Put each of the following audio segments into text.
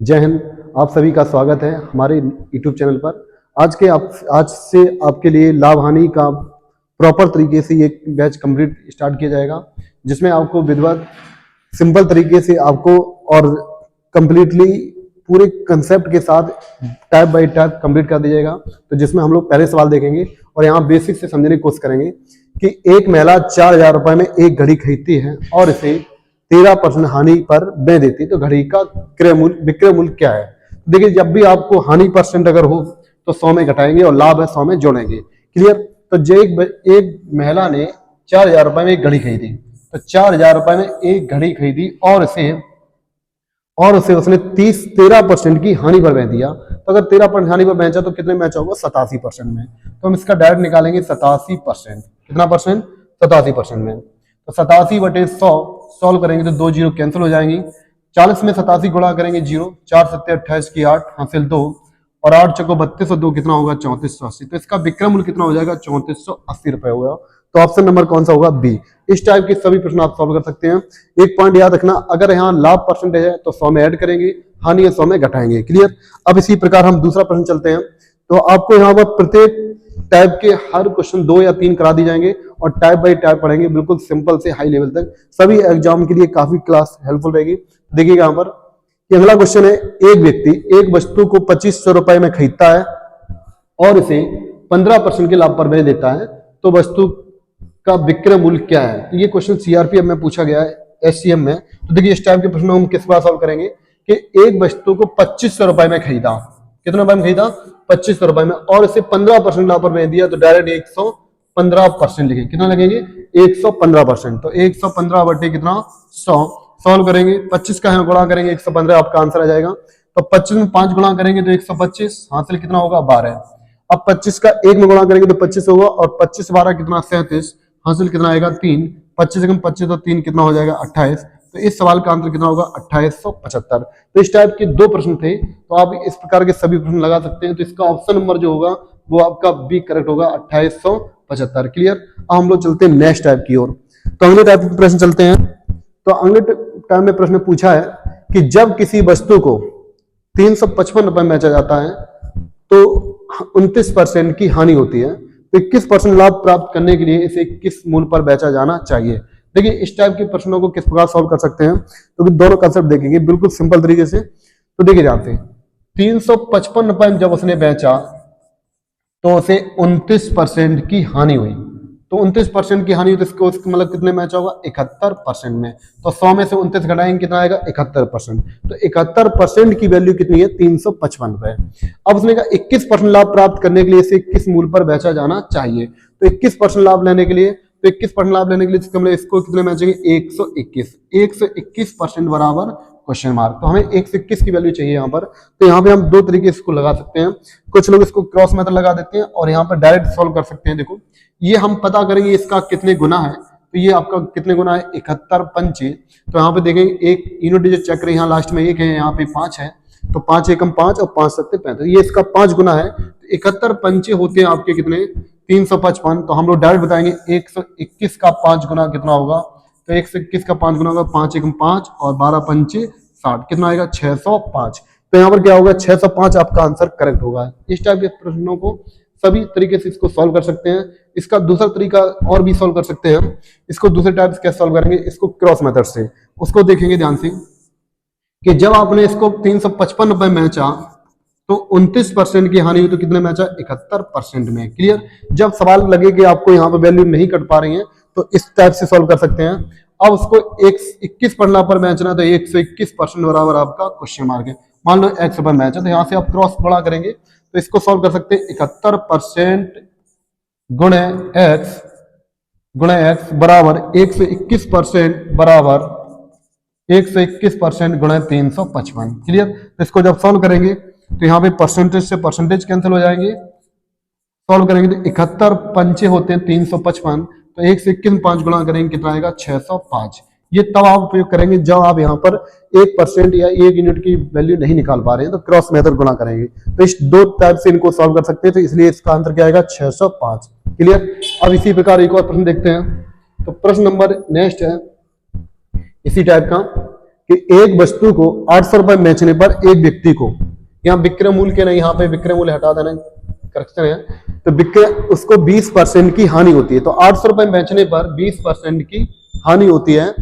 जय हिंद। आप सभी का स्वागत है हमारे YouTube चैनल पर। आज से आपके लिए लाभ हानि का प्रॉपर तरीके से ये बैच कंप्लीट स्टार्ट किया जाएगा, जिसमें आपको विधिवत सिंपल तरीके से आपको और कंप्लीटली पूरे कंसेप्ट के साथ टाइप बाय टाइप कंप्लीट कर दिया जाएगा। तो जिसमें हम लोग पहले सवाल देखेंगे और यहाँ बेसिक से समझने की कोशिश करेंगे कि एक महिला 4,000 रुपए में एक घड़ी खरीदती है और इसे 13% हानि पर बेच देती है, तो घड़ी का विक्रय मूल्य क्या है। देखिए, जब भी आपको हानि परसेंट अगर हो तो 100 में घटाएंगे और लाभ है 100 में जोड़ेंगे। क्लियर। तो जो एक महिला ने 4,000 रुपए में एक घड़ी खरीदी, तो 4,000 रुपए में एक घड़ी खरीदी और उसे उसने 13% की हानि पर बेच दिया। तो अगर 13% हानि पर बेचा तो कितने में बेचा होगा? 87% में। तो हम इसका डायरेक्ट निकालेंगे 87%। कितना परसेंट? 87% में। तो 87/100 सॉल्व करेंगे तो 2 जीरो कैंसिल हो जाएंगी। 40 में 87 गुणा करेंगे 0, 4 7 28 की 8 हासिल 2 और 8 चौको 32 और 2 कितना होगा? 3480। तो इसका विक्रय मूल्य कितना हो जाएगा? 3480 रुपए होगा। तो ऑप्शन नंबर कौन सा होगा? बी। इस टाइप के सभी प्रश्न आप सॉल्व कर सकते हैं। एक पॉइंट याद रखना, अगर यहाँ लाभ परसेंटेज है तो 100 में ऐड करेंगे, हानि है 100 में घटाएंगे। क्लियर। अब इसी प्रकार हम दूसरा प्रश्न चलते हैं। तो आपको यहाँ पर प्रत्येक टाइप के हर क्वेश्चन 2 या 3 करा दी जाएंगे और टाइप बाय टाइप पढ़ेंगे, बिल्कुल सिंपल से हाई लेवल तक। सभी एग्जाम के लिए काफी क्लास हेल्पफुल रहेगी। देखिएगा यहाँ पर कि अगला क्वेश्चन है, एक व्यक्ति एक वस्तु को 2500 रुपए में खरीदता है और इसे 15% के लाभ पर बेच देता है, तो वस्तु का विक्रय मूल्य क्या है। तो ये क्वेश्चन सीआरपीएफ में पूछा गया है, एससीएम में। तो देखिए, इस टाइप के प्रश्न हम किस बार सॉल्व करेंगे कि एक वस्तु को 2500 रुपए में खरीदा, कितने रुपए में खरीदा? 2500 रुपए में, और इसे 15% लाभ पर बेच दिया, तो डायरेक्ट 115% लिखेंगे। कितना लगेंगे? 115%। तो 115 बटे कितना? 100 सॉल्व करेंगे। 25 का है गुणा करेंगे 115, आपका आंसर आ जाएगा। तो 25 में 5 गुणा करेंगे तो 125, हासिल कितना होगा? 12। अब 25 का 1 में गुणा करेंगे तो 25 होगा और 25 12 कितना? 37, हासिल कितना आएगा? 3। 25 कम 25 तो 3 कितना हो जाएगा? 28। तो इस सवाल का आंसर कितना होगा? 2875। तो इस टाइप के 2 प्रश्न थे, तो आप इस प्रकार के सभी प्रश्न लगा सकते हैं। तो इसका ऑप्शन नंबर जो होगा वो आपका बी करेक्ट होगा, 2875। क्लियर। अब हम लोग चलते हैं नेक्स्ट टाइप की ओर। तो अगले टाइप के प्रश्न चलते हैं। तो अगले टाइप में प्रश्न पूछा है कि जब किसी वस्तु को 355 रुपए में बेचा जाता है तो 29% की हानि होती है, तो 21% लाभ प्राप्त करने के लिए इसे किस मूल्य पर बेचा जाना चाहिए। देखिए, इस टाइप के प्रश्नों को किस प्रकार सॉल्व कर सकते हैं, तो दोनों कंसेप्ट देखेंगे बिल्कुल सिंपल तरीके से। तो देखिए, ध्यान से 355 रुपए में जब उसने बेचा तो उसे 29% की हानि हुई। तो 29% की हानि हुई तो इसको मतलब कितने में बेचा होगा? 71% में। तो 100 में से 29 घटाएंगे, कितना आएगा? 71%। तो 71% की वैल्यू कितनी है? 355 रुपए। अब उसने कहा 21% लाभ प्राप्त करने के लिए इसे किस मूल्य पर बेचा जाना चाहिए। तो 21% लाभ लेने के लिए, तो 21% लाभ लेने के लिए मतलब इसको कितने में बेचेंगे? 121। 121% बराबर क्वेश्चन मार्क। तो हमें 121 की वैल्यू चाहिए यहाँ पर। तो यहाँ पे हम 2 तरीके इसको लगा सकते हैं। कुछ लोग इसको क्रॉस मेथड लगा देते हैं और यहाँ पर डायरेक्ट सॉल्व कर सकते हैं। देखो, ये हम पता करेंगे इसका कितने गुना है। तो ये आपका कितने गुना है? 71 पंचे। तो यहाँ पे देखेंगे एक यूनिट डिजिट चेक करें, यहाँ लास्ट में 1 है, यहाँ पे 5 है। तो 5 एकम 5 और 5 सत्ते 35, ये इसका 5 गुना है। 71 पंचे होते हैं आपके कितने? 355। तो हम लोग डायरेक्ट बताएंगे 121 का 5 गुना कितना होगा। तो 121 का 5 गुना होगा 5 एकम 5 और 12 पंचे 60, कितना आएगा? 605। तो यहाँ पर क्या होगा? 605 आपका आंसर करेक्ट होगा। इस टाइप के प्रश्नों को सभी तरीके से इसको सॉल्व कर सकते हैं। इसका दूसरा तरीका और भी सॉल्व कर सकते हैं। इसको दूसरे टाइप से कैसे सॉल्व करेंगे? इसको क्रॉस मेथड से। उसको देखेंगे ध्यान से कि जब आपने इसको 355 रुपए में बेचा तो 29% की हानि हुई, तो कितने में बेचा? 71% में। क्लियर। जब सवाल लगे कि आपको यहाँ पे वैल्यू नहीं कट पा रही है तो इस टाइप से सॉल्व कर सकते हैं। अब उसको 21% पर बेचना, तो 121% बराबर आपका क्वेश्चन मार्क है। मान लो x रुपए मैच है, तो यहाँ से आप क्रॉस गुणा करेंगे तो इसको सॉल्व कर सकते हैं। 71% गुणे x बराबर 121% बराबर 121% गुणे 355। क्लियर। तो इसको जब सॉल्व करेंगे तो यहाँ पे परसेंटेज से परसेंटेज कैंसिल हो जाएंगे। सॉल्व करेंगे तो 71 पंचे होते हैं 355, तो 1 से 21 5 गुणा करेंगे, कितना आएगा? 605। ये तब आप उपयोग करेंगे जब आप यहाँ पर 1% या 1 यूनिट की वैल्यू नहीं निकाल पा रहे हैं, तो क्रॉस मेथड गुणा करेंगे। तो इस 2 टाइप से इनको सॉल्व कर सकते हैं। तो इसलिए इसका आंसर क्या आएगा? 605। क्लियर। अब इसी प्रकार एक और प्रश्न देखते हैं। तो प्रश्न नंबर नेक्स्ट है इसी टाइप का कि एक वस्तु को 800 रुपए बेचने पर एक व्यक्ति को, यहाँ विक्रय मूल्य के नहीं, यहाँ पे विक्रय मूल्य हटा देना, करेक्शन है, तो विक्रय उसको 20% की हानि होती है। तो 800 रुपए बेचने पर 20% की हानि होती है।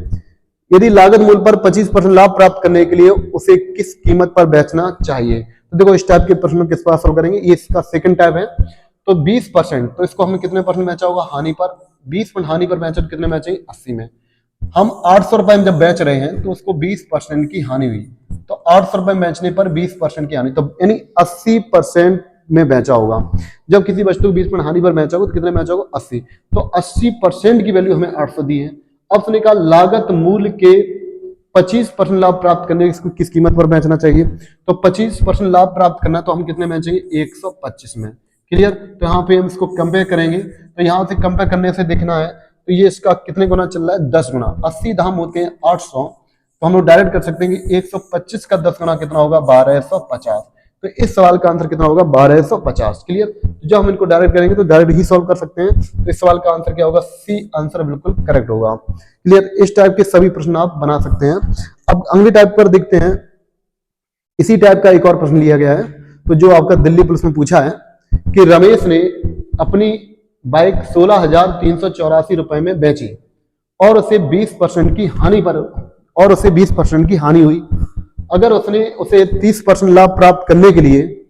यदि लागत मूल्य पर 25% लाभ प्राप्त करने के लिए उसे किस कीमत पर बेचना चाहिए? तो देखो इस टाइप के प्रश्न किस पर सॉल्व करेंगे, ये इसका सेकंड टाइप है। तो 20%, तो इसको हमने कितने परसेंट बेचा होगा? हानि पर। 20% हानि पर बेचा तो कितने बेचे? 80 में। हम 800 रुपए में जब बेच रहे हैं तो उसको 20% की हानि हुई, तो 800 रुपए बेचने पर 20% की हानि, तो यानी 80% में बेचा होगा। जब किसी वस्तु को 20% हानि पर बेचा होगा तो कितने बेचा होगा? 80। तो 80% की वैल्यू हमें 800 दी है। अब उसने कहा लागत मूल्य के 25% लाभ प्राप्त करने इसको किस कीमत पर बेचना चाहिए? तो 25% लाभ प्राप्त करना तो हम कितने बेचेंगे? 125 में। क्लियर? तो यहाँ पे हम इसको कंपेयर करेंगे, तो यहाँ से कंपेयर करने से देखना है तो ये इसका कितने गुना चल रहा है? 10 गुना। 80 दाम होते हैं 800, तो हम लोग डायरेक्ट कर सकते हैं कि 125 का 10 गुना कितना होगा? 1250। तो इस सवाल का आंसर कितना होगा? 1250। क्लियर? तो जब हम इनको डायरेक्ट करेंगे तो डायरेक्ट ही सॉल्व कर सकते हैं। तो इस सवाल का आंसर क्या होगा? सी आंसर बिल्कुल करेक्ट होगा। क्लियर? इस टाइप के सभी प्रश्न आप बना सकते हैं। अब अगले टाइप पर देखते हैं। इसी टाइप का एक और प्रश्न लिया गया है, तो जो आपका दिल्ली पुलिस में पूछा है कि रमेश ने अपनी बाइक 16,384 रुपए में बेची और उसे 20% की हानि पर, और उसे 20% की हानि हुई। अगर उसने उसे 30% लाभ प्राप्त करने के लिए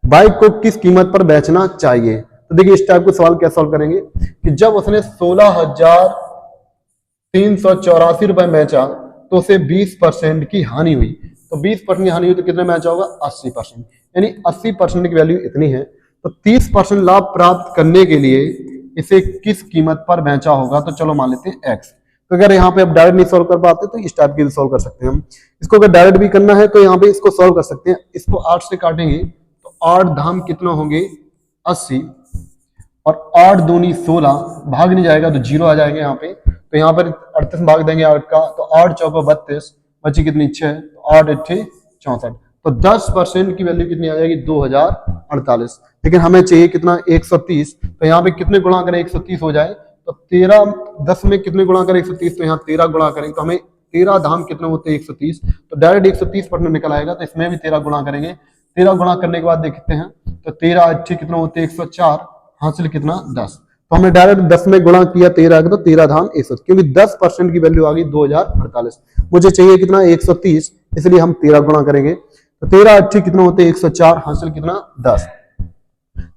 बाइक को किस कीमत पर बेचना चाहिए? तो देखिए इस टाइप को सवाल क्या सॉल्व करेंगे कि जब उसने 16,384 रुपए बेचा तो उसे 20% की हानि हुई। तो 20% की हानि हुई तो कितने बेचा होगा? 80%। यानी 80% की वैल्यू इतनी है। तो 30% लाभ प्राप्त करने के लिए इसे किस कीमत पर बेचा होगा? तो चलो मान लेते हैं एक्स। तो अगर यहाँ पे आप डायरेक्ट नहीं सॉल्व कर पाते तो इस टाइप की भी सॉल्व कर सकते हैं हम। इसको अगर डायरेक्ट भी करना है तो यहाँ पे इसको सॉल्व कर सकते हैं। इसको 8 से काटेंगे तो 8 धाम कितना होंगे? 80, और 8 दूनी 16, भाग नहीं जाएगा तो 0 आ जाएंगे यहाँ पे। तो यहाँ पर 38 भाग देंगे 8 का, तो 8 चौको 32, बची कितनी? 6, तो 8 अट्ठे 64। तो 10% की वैल्यू कितनी आ जाएगी? 2048। लेकिन हमें चाहिए कितना? 130। तो यहाँ पे कितने गुणा करें 130 हो जाए? तो 13, 10 में कितने गुणा करें 130? तो यहाँ 13 गुणा करेंगे तो हमें 13 धाम कितने होते हैं? 130। तो डायरेक्ट 130% निकल आएगा। तो इसमें भी 13 गुणा करेंगे। 13 गुणा करने के बाद देखते हैं तो 13 अच्छे कितना होते हैं? 104, हासिल कितना? 10। तो हमने डायरेक्ट 10 में गुणा किया 13 का, तो 13 धाम 100, क्योंकि 10% की वैल्यू आ गई 2048। मुझे चाहिए कितना? 130, इसलिए हम 13 गुणा करेंगे। तो 13 अच्छे कितना होते हैं? 104, हासिल कितना? 10।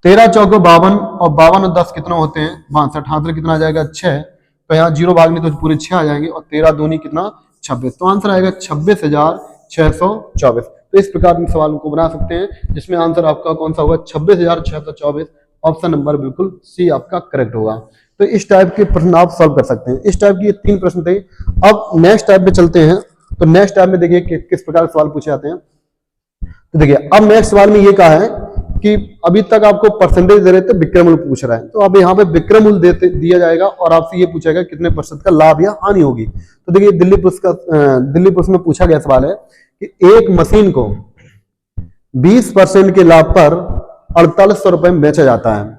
13 चौको 52, और 52 और 10 कितना होते हैं? 62, हासिल कितना आ जाएगा? 6। तो यहाँ 0 भागने तो पूरे 6 आ जाएंगे, और 13 दूनी कितना? 26। तो आंसर आएगा 26,624। तो इस प्रकार के सवाल को बना सकते हैं, जिसमें आंसर आपका कौन सा होगा? 26,624। ऑप्शन नंबर बिल्कुल सी आपका करेक्ट होगा। तो इस टाइप के प्रश्न आप सॉल्व कर सकते हैं। इस टाइप के 3 प्रश्न थे। अब नेक्स्ट टाइप में चलते हैं। तो नेक्स्ट टाइप में देखिए किस प्रकार के सवाल पूछे जाते हैं। तो देखिए अब नेक्स्ट सवाल में ये कहा है कि अभी तक आपको परसेंटेज दे रहे थे, विक्रय मूल्य पूछ रहा है। तो अब यहाँ पे विक्रय मूल्य दिया जाएगा और आपसे ये पूछेगा कितने प्रतिशत का लाभ या हानि होगी। तो देखिए दिल्ली पुलिस में पूछा गया सवाल है कि एक मशीन को 20% के लाभ पर 4800 रुपए में बेचा जाता है।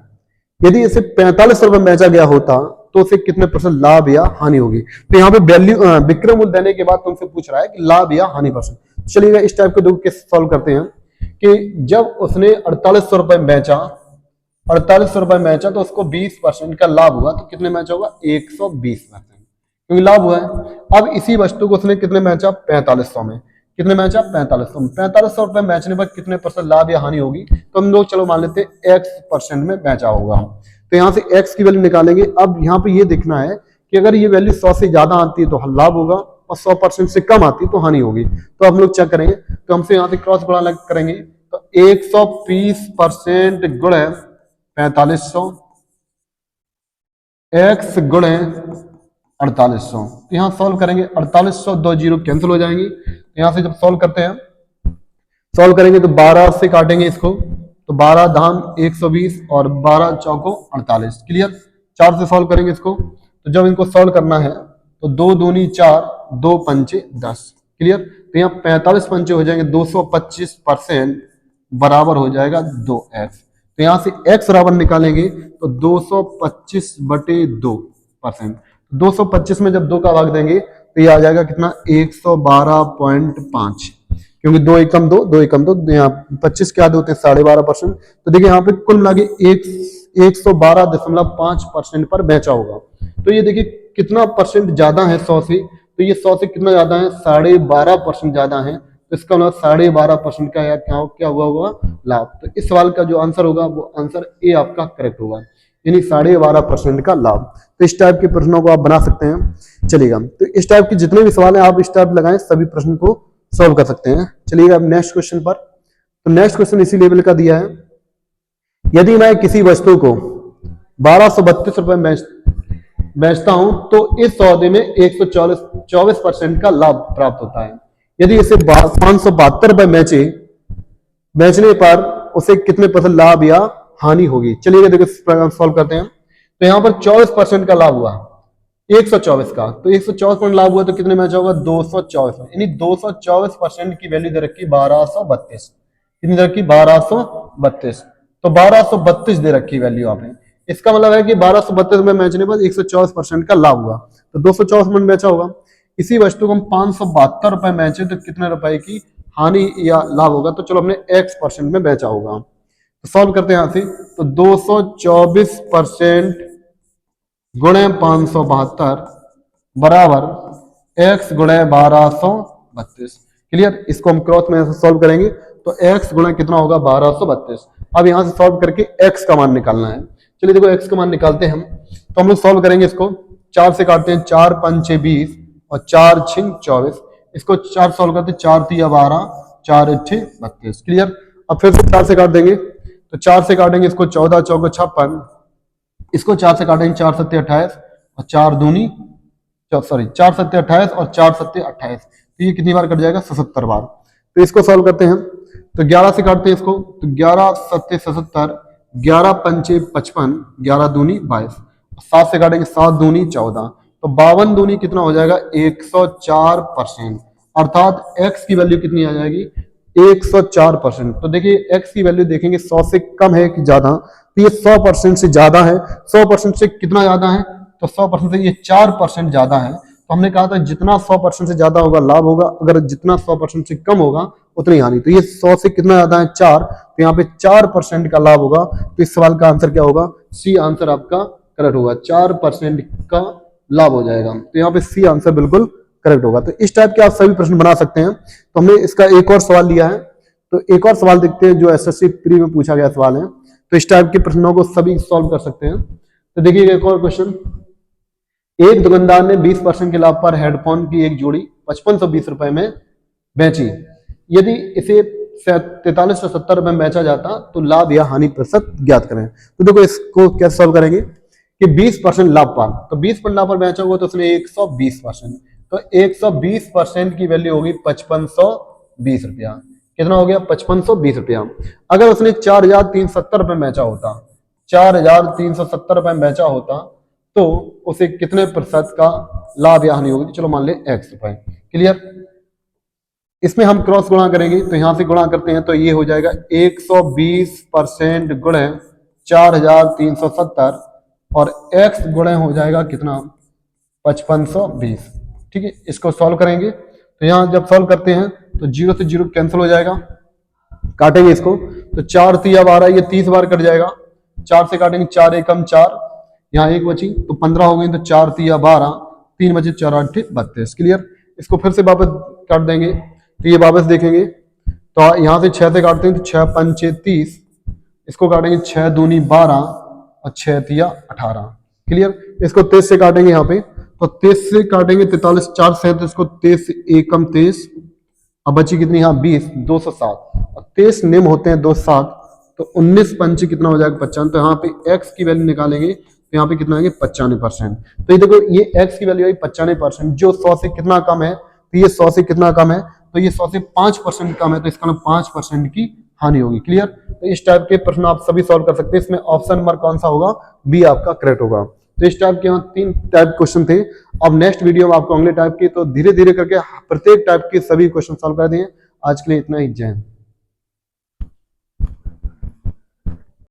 यदि इसे 4500 रुपए में बेचा गया होता तो उसे कितने % लाभ या हानि होगी? तो यहाँ पे वैल्यू विक्रय मूल्य देने के बाद तुमसे पूछ रहा है कि लाभ या हानि %। चलिएगा इस टाइप के दो केस सॉल्व करते हैं कि जब उसने 4800 रुपए में बेचा, 4800 रुपए में बेचा तो उसको 20% का लाभ हुआ। तो कितने बेचा होगा? 120%, क्योंकि लाभ हुआ है। अब इसी वस्तु को उसने कितने बेचा? 4500 में। कितने बेचा? 4500 में। 4500 रुपए बेचने पर कितने % लाभ या हानि होगी? तो हम लोग चलो मान लेते हैं x% में बेचा होगा। तो यहाँ से x की वैल्यू निकालेंगे। अब यहाँ पे ये देखना है कि अगर ये वैल्यू 100 से ज्यादा आती है तो लाभ होगा, और 100% से कम आती है तो हानि होगी। तो हम लोग चेक करेंगे। तो हमसे यहाँ से क्रॉस गुणा करेंगे, तो 120% गुणे 4500 x गुणे 4800। तो यहाँ सॉल्व करेंगे, 4800 2 0 कैंसिल हो जाएंगी। यहाँ से जब सॉल्व करते हैं, सॉल्व करेंगे तो 12 से काटेंगे इसको, तो 12 धाम 120 और 12 चौको 48। क्लियर? 4 से सॉल्व करेंगे इसको। तो जब इनको सॉल्व करना है तो 2 दूनी 4, 2 पंचे 10। क्लियर? तो यहाँ 45 पंचे हो जाएंगे 225% बराबर हो जाएगा 2x। तो यहाँ से x बराबर निकालेंगे तो 225/2%। 225 में जब 2 का भाग देंगे तो ये आ जाएगा कितना 112.5, क्योंकि 2 एकम 2 2 एकम 2 यहाँ 25 क्या होते हैं 12.5%। तो देखिए यहाँ पे कुल मिला के 112.5% पर बेचा होगा। तो ये देखिए कितना परसेंट ज्यादा है 100 से, तो ये 100 से कितना ज्यादा है 12.5% ज्यादा है। तो इसका मतलब 12.5% का क्या हुआ होगा लाभ। तो इस सवाल का जो आंसर होगा वो आंसर ए आपका करेक्ट होगा, यानी 12.5% का लाभ। तो इस टाइप के प्रश्नों को आप बना सकते हैं, चलिएगा। तो इस टाइप के जितने भी सवाल हैं आप इस टाइप लगाएं, सभी प्रश्न को सॉल्व कर सकते हैं। चलिएगा अब नेक्स्ट क्वेश्चन पर। तो नेक्स्ट क्वेश्चन इसी लेवल का दिया है, यदि मैं किसी वस्तु को 1232 रुपए बेचता हूं तो इस सौदे में 124% का लाभ प्राप्त होता है। यदि इसे 572 रुपए बेचने पर उसे कितने परसेंट लाभ या हानि होगी। चलिए देखो सॉल्व करते हैं। तो यहां पर 24% का लाभ हुआ 124 का, तो 124% लाभ हुआ तो कितने में होगा 224 में, यानी 224% की वैल्यू दे रखी 1232। कितनी दे रखी 1232, तो 1232 दे रखी वैल्यू आपने। इसका मतलब है कि 1232 में बेचने पर 124% का लाभ हुआ, तो 224 में बेचा होगा। इसी वस्तु को हम 572 रुपए बेचे तो कितने रुपए की हानि या लाभ होगा। तो चलो हमने x% में बेचा होगा, तो सॉल्व करते हैं यहां से। तो 224% गुणे 572 बराबर x गुणे 1232। क्लियर, इसको हम क्रॉस में सॉल्व करेंगे तो x गुणे कितना होगा 1232। अब यहां से सॉल्व करके x का मान निकालना है। चलिए देखो x का मान निकालते हैं हम। तो हम लोग सॉल्व करेंगे इसको, 4 से काटते हैं, 4 5 6 20 और 4 6 24। इसको 4 सॉल्व करते हैं, 4 3 12 4 8 32। क्लियर, अब फिर से 4 से काट देंगे, तो 4 से काटेंगे इसको 14 चौको 56, इसको 4 से काटेंगे 4 7 28 और 4 दूनी 4 7 28 और 4 7 28। तो ये कितनी बार कट जाएगा 77 बार। तो इसको सॉल्व करते हैं, तो 11 से काटते हैं इसको, तो 11 7 77, 11 5 55, 11 दूनी 22, 7 से काटेंगे 7 दूनी 14, तो 52 दूनी कितना हो जाएगा 104%, अर्थात x की वैल्यू कितनी आ जाएगी 104%। तो देखिए x की वैल्यू देखेंगे 100 से कम है कि ज्यादा, तो ये 100% से ज्यादा है। 100% से कितना ज्यादा है, तो 100% से ये 4% ज्यादा है। तो हमने कहा था जितना 100% से ज्यादा होगा लाभ होगा, अगर जितना 100% से कम होगा उतनी हानि। तो ये 100 से कितना ज्यादा है 4, तो यहाँ पे 4% का लाभ होगा। तो इस सवाल का आंसर क्या होगा, सी आंसर आपका करेक्ट होगा, 4% का लाभ हो जाएगा। तो यहाँ पे सी आंसर बिल्कुल करेक्ट होगा। तो इस टाइप के आप सभी प्रश्न बना सकते हैं। तो हमने इसका एक और सवाल लिया है, तो एक और सवाल देखते हैं जो एसएससी प्री में पूछा गया सवाल है। तो इस टाइप के प्रश्नों को सभी सॉल्व कर सकते हैं। तो देखिए एक और क्वेश्चन, एक दुकानदार ने 20% के लाभ पर हेडफोन की एक जोड़ी 5520 रुपए में बेची। यदि इसे 43 से 70 रुपए में बेचा जाता तो लाभ या हानि प्रतिशत ज्ञात करें। तो देखो इसको कैसे सॉल्व करेंगे कि 20% लाभ पर, तो 20% लाभ पर बेचा हुआ तो उसने 120%, तो 120% की वैल्यू होगी 5520 रुपया। कितना हो गया 5520 रुपया। अगर उसने 4370 रुपए में बेचा होता, 4370 रुपए में बेचा होता तो उसे कितने प्रतिशत का लाभ या हानि होगी। चलो मान ले x रुपए। क्लियर, इसमें हम क्रॉस गुणा करेंगे, तो यहां से गुणा करते हैं तो ये हो जाएगा 120% गुणे 4370 और x गुणे हो जाएगा कितना 5520। ठीक है, इसको सॉल्व करेंगे तो यहां जब सॉल्व करते हैं तो 0 से 0 कैंसिल हो जाएगा, काटेंगे इसको तो 4 3 12, ये 30 बार कट जाएगा। 4 से काटेंगे 4 एकम 4, यहाँ एक बची तो 15 हो गई, तो 4 3 12, 3 बचे 4 8 32। क्लियर, इसको फिर से वापस काट देंगे, तो ये वापस देखेंगे तो यहाँ से 6 से काटते हैं तो 6 5 30, इसको काटेंगे 6 दूनी 12 और 6 3 18। क्लियर, इसको 23 से काटेंगे यहाँ पे, तो 23 से काटेंगे 43, 4 से इसको 23 एकम 23, अब बची कितनी यहाँ 20, 207 और 23 निम्न होते हैं 207, तो 19 पंच कितना हो जाएगा 95। तो यहाँ पे x की वैल्यू निकालेंगे तो यहाँ पे कितना आएंगे 95%। तो ये देखो ये x की वैल्यू आई 95%, जो 100 से कितना कम है, तो ये 100 से कितना कम है, तो ये 100 से 5% कम है, तो इसका मतलब 5% की हानि होगी। क्लियर, तो इस टाइप के प्रश्न आप सभी सॉल्व कर सकते हैं। इसमें ऑप्शन नंबर कौन सा होगा, बी आपका करेक्ट होगा। तो इस टाइप के यहाँ 3 टाइप क्वेश्चन थे। अब नेक्स्ट वीडियो में आपको अगले टाइप की, तो धीरे धीरे करके प्रत्येक टाइप के सभी क्वेश्चन सॉल्व कर दिए। आज के लिए इतना ही, जय हिंद।